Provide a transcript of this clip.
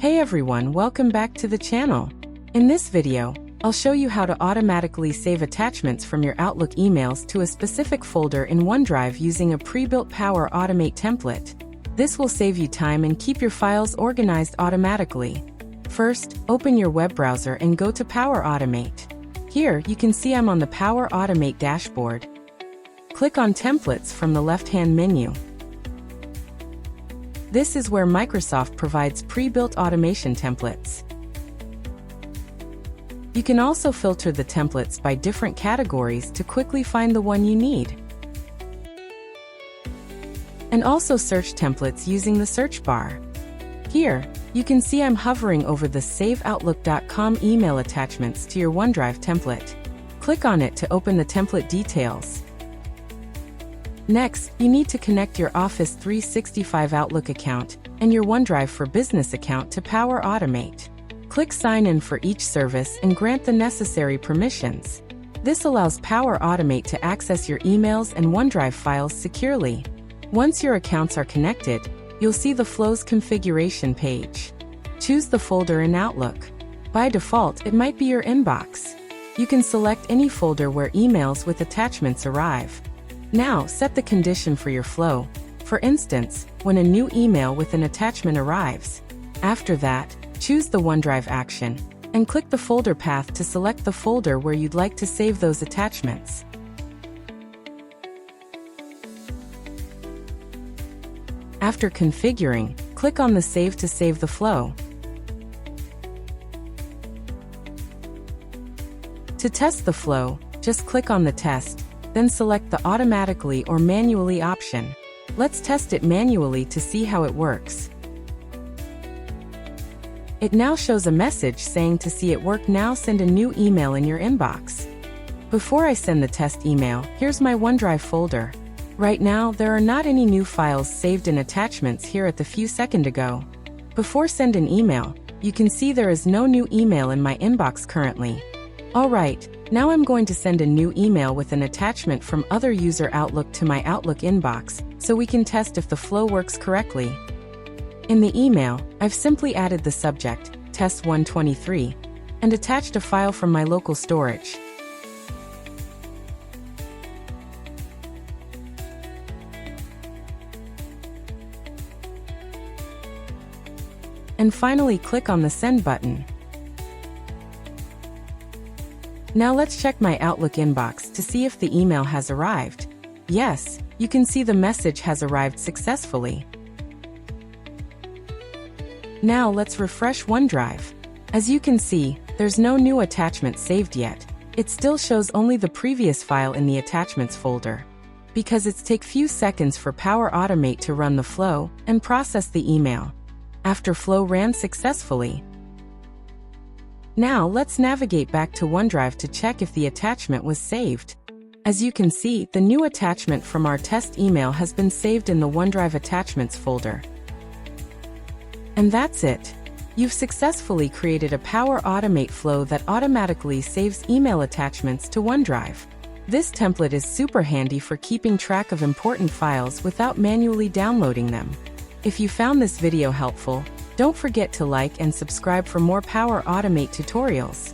Hey everyone, welcome back to the channel. In this video, I'll show you how to automatically save attachments from your Outlook emails to a specific folder in OneDrive using a pre-built Power Automate template. This will save you time and keep your files organized automatically. First, open your web browser and go to Power Automate. Here, you can see I'm on the Power Automate dashboard. Click on Templates from the left-hand menu. This is where Microsoft provides pre-built automation templates. You can also filter the templates by different categories to quickly find the one you need. And also search templates using the search bar. Here, you can see I'm hovering over the Save Outlook.com email attachments to your OneDrive template. Click on it to open the template details. Next, you need to connect your Office 365 Outlook account and your OneDrive for Business account to Power Automate. Click Sign In for each service and grant the necessary permissions. This allows Power Automate to access your emails and OneDrive files securely. Once your accounts are connected, you'll see the Flows configuration page. Choose the folder in Outlook. By default, it might be your inbox. You can select any folder where emails with attachments arrive. Now, set the condition for your flow. For instance, when a new email with an attachment arrives. After that, choose the OneDrive action and click the folder path to select the folder where you'd like to save those attachments. After configuring, click on the Save to save the flow. To test the flow, just click on the Test, then select the Automatically or Manually option. Let's test it manually to see how it works. It now shows a message saying to see it work now send a new email in your inbox. Before I send the test email, here's my OneDrive folder. Right now, there are not any new files saved in attachments here at the few seconds ago. Before send an email, you can see there is no new email in my inbox currently. Alright, now I'm going to send a new email with an attachment from other user Outlook to my Outlook inbox, so we can test if the flow works correctly. In the email, I've simply added the subject, Test 123, and attached a file from my local storage. And finally click on the Send button. Now let's check my Outlook inbox to see if the email has arrived. Yes, you can see the message has arrived successfully. Now let's refresh OneDrive. As you can see, there's no new attachment saved yet. It still shows only the previous file in the attachments folder. Because it's take few seconds for Power Automate to run the flow and process the email. After flow ran successfully. Now let's navigate back to OneDrive to check if the attachment was saved. As you can see, the new attachment from our test email has been saved in the OneDrive attachments folder. And that's it. You've successfully created a Power Automate flow that automatically saves email attachments to OneDrive. This template is super handy for keeping track of important files without manually downloading them. If you found this video helpful, don't forget to like and subscribe for more Power Automate tutorials.